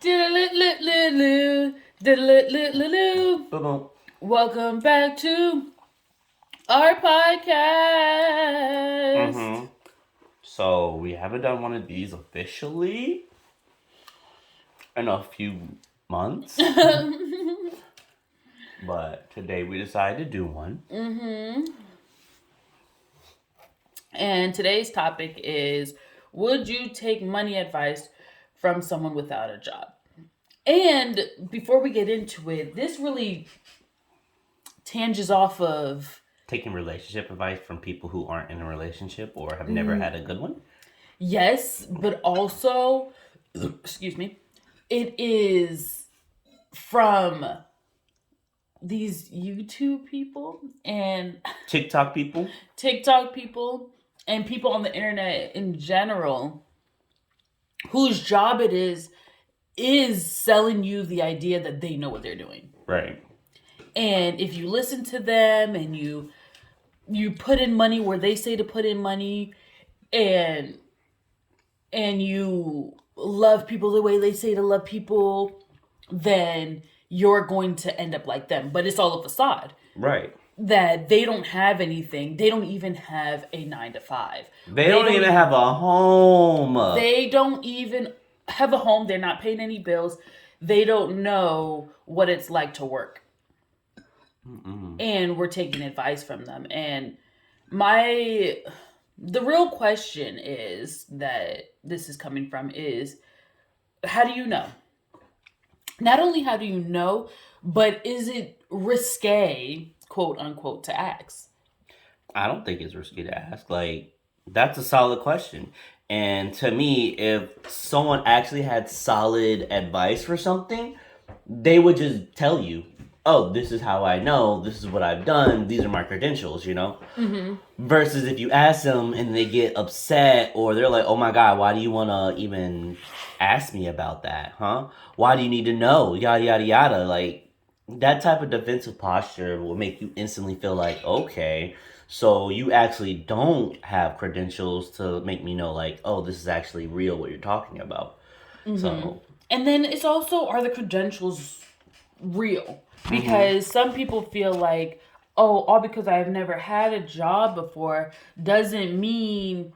Diddle-it-lit-lit-loo, diddle-it-lit-lit-loo. Boom. Welcome back to our podcast. So we haven't done one of these officially in a few months, but today we decided to do one. And today's topic is, would you take money advice from someone without a job? And before we get into it, this really tanges off of Taking relationship advice from people who aren't in a relationship or have never had a good one. yes, but also, excuse me, it is from these YouTube people and TikTok people. TikTok people and people on the internet in general whose job it is selling you the idea that they know what they're doing. Right. And if you listen to them and you put in money where they say to put in money, and you love people the way they say to love people, then you're going to end up like them. But it's all a facade. Right. That they don't have anything. They don't even have a 9 to 5. They don't even have a home. They don't even have a home. They're not paying any bills. They don't know what it's like to work. And we're taking advice from them. And the real question is that this is coming from is, how do you know? Not only how do you know, but is it risque, quote unquote, to ask? I don't think it's risky to ask. Like, that's a solid question. And to me, if someone actually had solid advice for something, they would just tell you, oh, this is how I know, this is what I've done, these are my credentials, you know? Versus if you ask them and they get upset or they're like, oh my God, why do you want to even ask me about that, huh? Why do you need to know? Yada, yada, yada. Like, that type of defensive posture will make you instantly feel like, okay, so you actually don't have credentials to make me know, like, oh, this is actually real what you're talking about. So, And then it's also, are the credentials real? Because some people feel like, oh, all because I've never had a job before doesn't mean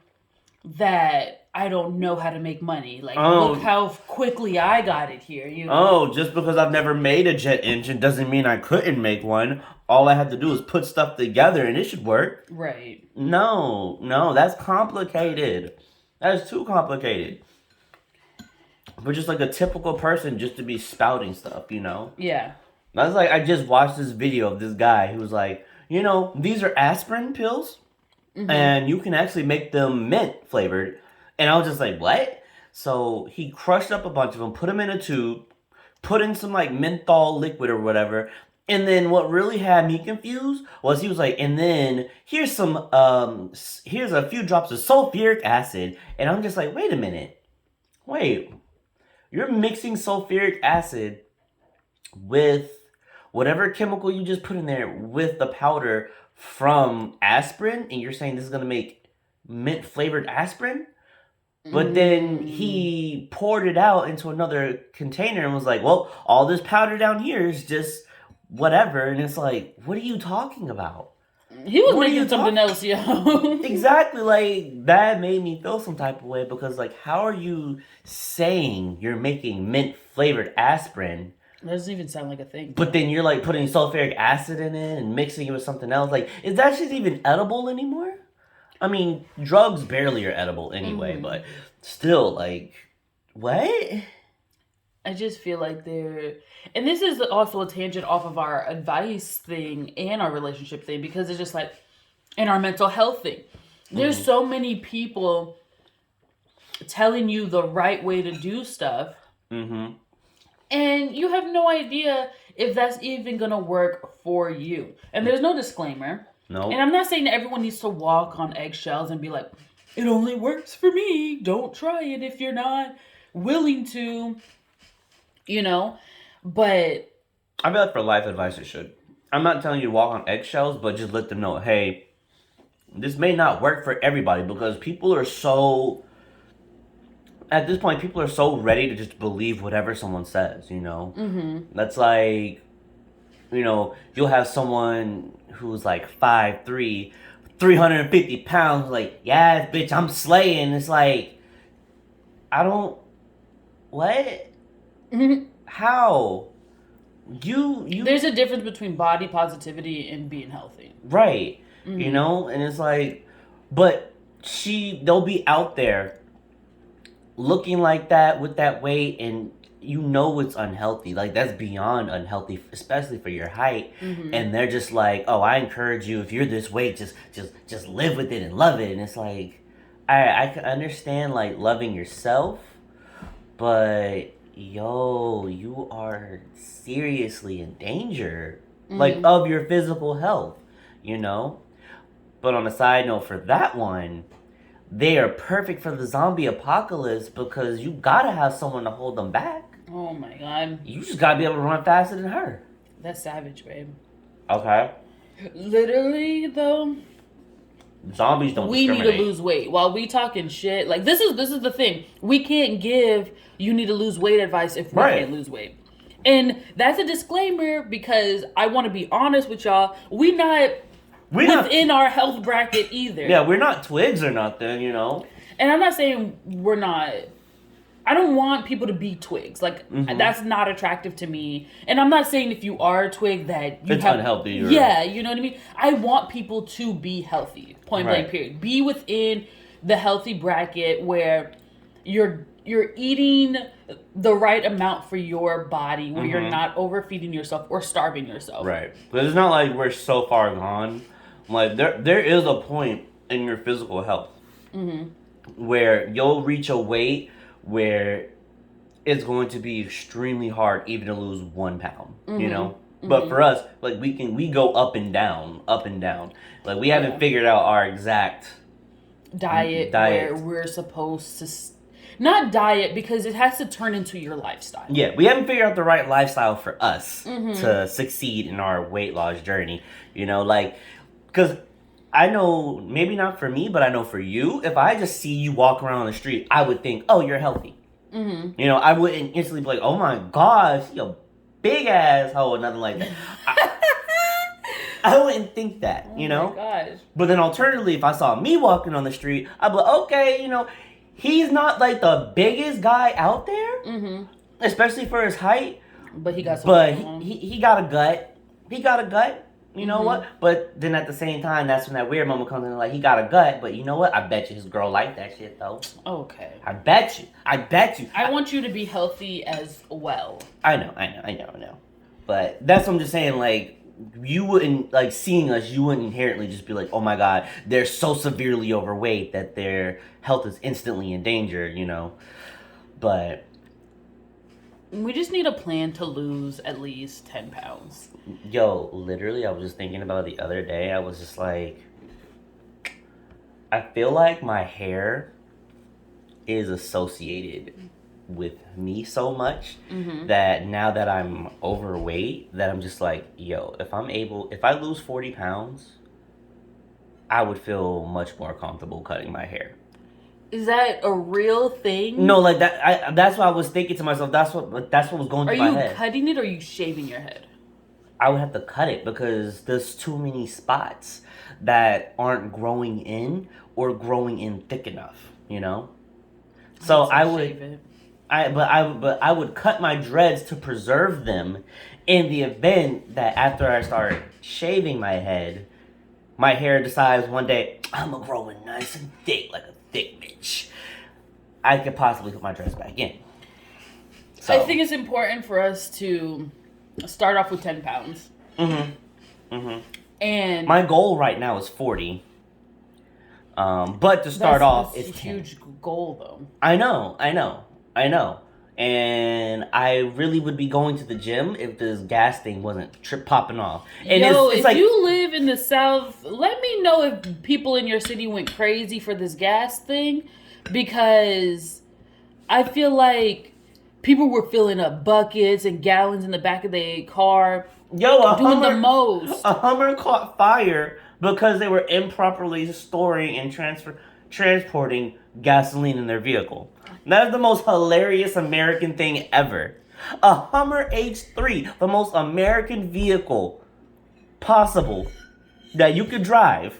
that I don't know how to make money. Like, look how quickly I got it here. You know? oh, just because I've never made a jet engine doesn't mean I couldn't make one. All I have to do is put stuff together and it should work. Right. No, that's complicated. That is too complicated. But just like a typical person just to be spouting stuff, you know? Yeah. That's like, I just watched this video of this guy who was like, you know, these are aspirin pills and you can actually make them mint flavored. And I was just like, what? So he crushed up a bunch of them, put them in a tube, put in some like menthol liquid or whatever. And then what really had me confused was he was like, and then here's here's a few drops of sulfuric acid. And I'm just like, wait a minute. Wait, you're mixing sulfuric acid with whatever chemical you just put in there with the powder from aspirin, and you're saying this is going to make mint flavored aspirin? But then he poured it out into another container and was like, well, all this powder down here is just whatever. And it's like, what are you talking about? He was making something else, yo. Exactly. Like, that made me feel some type of way because, like, how are you saying you're making mint flavored aspirin? That doesn't even sound like a thing. But then you're like putting sulfuric acid in it and mixing it with something else. Like, is that shit even edible anymore? I mean, drugs barely are edible anyway, but still, like, what? I just feel like and this is also a tangent off of our advice thing and our relationship thing, because it's just like, and our mental health thing. There's so many people telling you the right way to do stuff. And you have no idea if that's even going to work for you. And there's no disclaimer. No. And I'm not saying that everyone needs to walk on eggshells and be like, it only works for me. Don't try it if you're not willing to, you know. But I feel like for life advice it should. I'm not telling you to walk on eggshells, but just let them know, hey, this may not work for everybody because people are so at this point, people are so ready to just believe whatever someone says, you know? Mm-hmm. That's like, you know, you'll have someone who's like 5'3", 350 pounds, like, yeah, bitch, I'm slaying. It's like, I don't, what? Mm-hmm. How? You There's a difference between body positivity and being healthy. right, Mm-hmm. you know? And it's like, but they'll be out there looking like that with that weight, and you know it's unhealthy. Like, that's beyond unhealthy, especially for your height. Mm-hmm. And they're just like, oh, I encourage you, if you're this weight, just live with it and love it. And it's like, I can understand like loving yourself, but yo, you are seriously in danger, like, Mm-hmm. of your physical health, you know? But on a side note for that one, they are perfect for the zombie apocalypse because you gotta have someone to hold them back. Oh my god. You just gotta be able to run faster than her. That's savage, babe. Okay. Literally, though, Zombies don't we need discriminate. to lose weight. While we talking shit, like this is the thing. We can't give you need to lose weight advice if we Right. can't lose weight. And that's a disclaimer because I want to be honest with y'all. We not We're not, within our health bracket either. yeah, we're not twigs or nothing, you know? And I'm not saying we're not. I don't want people to be twigs. Like that's not attractive to me. And I'm not saying if you are a twig that you It's have unhealthy or- Yeah, you know what I mean. I want people to be healthy. Point blank. Right. Period. Be within the healthy bracket where you're eating the right amount for your body, where you're not overfeeding yourself or starving yourself. Right. But it's not like we're so far gone. Like, there is a point in your physical health where you'll reach a weight where it's going to be extremely hard even to lose 1 pound, you know? But for us, like, we go up and down. Like, we haven't Yeah. figured out our exact Diet Diet. where we're supposed to not diet because it has to turn into your lifestyle. Yeah, we haven't figured out the right lifestyle for us to succeed in our weight loss journey. You know, like, because I know, maybe not for me, but I know for you, if I just see you walk around the street, I would think, oh, you're healthy. You know, I wouldn't instantly be like, oh my gosh, you a big asshole, or nothing like that. I wouldn't think that, you know? Oh my gosh. But then alternatively, if I saw me walking on the street, I'd be like, okay, you know, he's not like the biggest guy out there, especially for his height, But he got some but going on. he got a gut. He got a gut. You know what? But then at the same time, that's when that weird moment comes in, like, he got a gut, but you know what? I bet you his girl liked that shit, though. Okay. I bet you. I want you to be healthy as well. I know. But that's what I'm just saying, like, you wouldn't, like, seeing us, you wouldn't inherently just be like, oh my god, they're so severely overweight that their health is instantly in danger, you know? But We just need a plan to lose at least 10 pounds. yo, literally, I was just thinking about it the other day. I was just like, I feel like my hair is associated with me so much that now that I'm overweight, that I'm just like, yo, if I lose 40 pounds, I would feel much more comfortable cutting my hair. Is that a real thing? No, like that. That's what I was thinking to myself. That's what was going Are through my you head. cutting it or are you shaving your head? I would have to cut it because there's too many spots that aren't growing in or growing in thick enough, you know? So I'd say I would shave it. but I would cut my dreads to preserve them in the event that after I start shaving my head, my hair decides one day I'm gonna grow in nice and thick like a thick bitch. I could possibly put my dreads back in. So I think it's important for us to start off with 10 pounds. And my goal right now is 40. But to start off, that's it's a 10. huge goal, though. I know. And I really would be going to the gym if this gas thing wasn't popping off. And Yo, it's if like, you live in the South, let me know if people in your city went crazy for this gas thing, because I feel like people were filling up buckets and gallons in the back of their car, yo, doing the most. A Hummer caught fire because they were improperly storing and transporting gasoline in their vehicle. That is the most hilarious American thing ever. A Hummer H3, the most American vehicle possible that you could drive,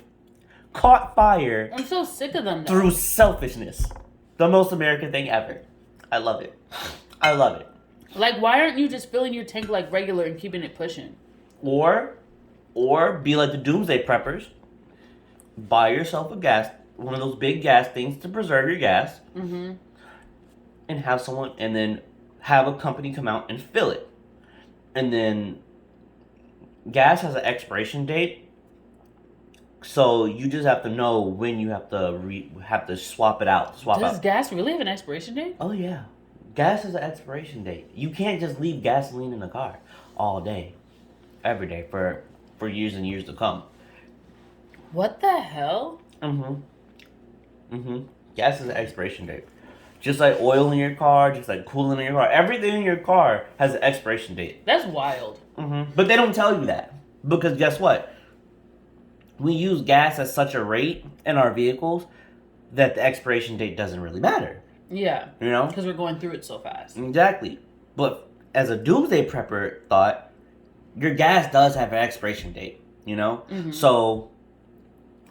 caught fire I'm so sick of them. through selfishness. The most American thing ever. I love it. I love it. Like, why aren't you just filling your tank like regular and keeping it pushing? Or be like the doomsday preppers. Buy yourself one of those big gas things to preserve your gas. Mm-hmm. And then have a company come out and fill it. And then gas has an expiration date. So you just have to know when you have to swap it out. Does gas really have an expiration date? Oh yeah. Gas has an expiration date. You can't just leave gasoline in the car all day, every day for years and years to come. What the hell? Gas has an expiration date. Just like oil in your car, just like coolant in your car. Everything in your car has an expiration date. That's wild. But they don't tell you that. Because guess what? We use gas at such a rate in our vehicles that the expiration date doesn't really matter. Yeah. You know? Because we're going through it so fast. Exactly. But as a doomsday prepper thought, your gas does have an expiration date. You know? Mm-hmm. So,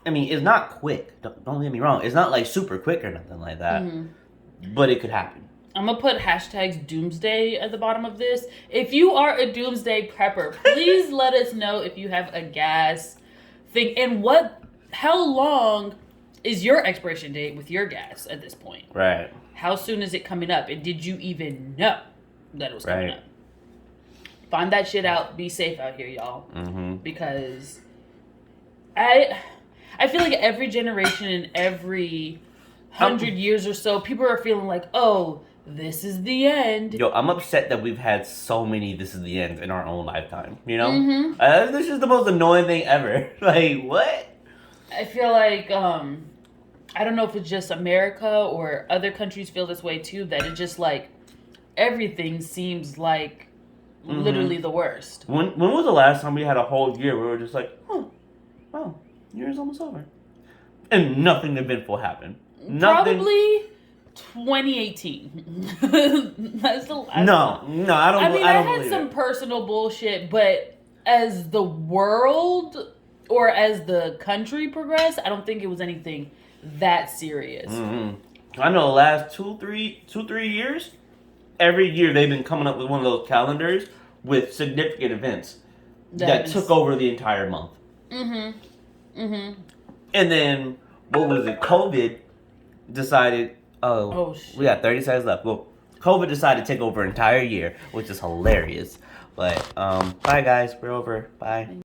I mean, it's not quick. Don't get me wrong. It's not like super quick or nothing like that. Mm-hmm. But it could happen. I'm going to put hashtags doomsday at the bottom of this. If you are a doomsday prepper, please let us know if you have a gas thing. And how long is your expiration date with your gas at this point? Right. How soon is it coming up? And did you even know that it was coming Right. up? Find that shit out. Be safe out here, y'all. Mm-hmm. Because I feel like every generation and every 100 years or so, people are feeling like, oh, this is the end. Yo, I'm upset that we've had so many this is the end in our own lifetime. You know? Mm-hmm. This is the most annoying thing ever. Like, what? I feel like, I don't know if it's just America or other countries feel this way too, that it just like, everything seems like literally the worst. When was the last time we had a whole year where we were just like, oh, wow, year's almost over. And nothing eventful happened. Nothing. Probably 2018. That's the last No, one. I don't. I mean, I I don't had believe some it. personal bullshit, but as the world or as the country progressed, I don't think it was anything that serious. I know the last two, three years, every year they've been coming up with one of those calendars with significant events that took over the entire month. And then, what was it? COVID decided, we got 30 seconds left. Well, COVID decided to take over an entire year, which is hilarious. But, bye guys, we're over. Bye.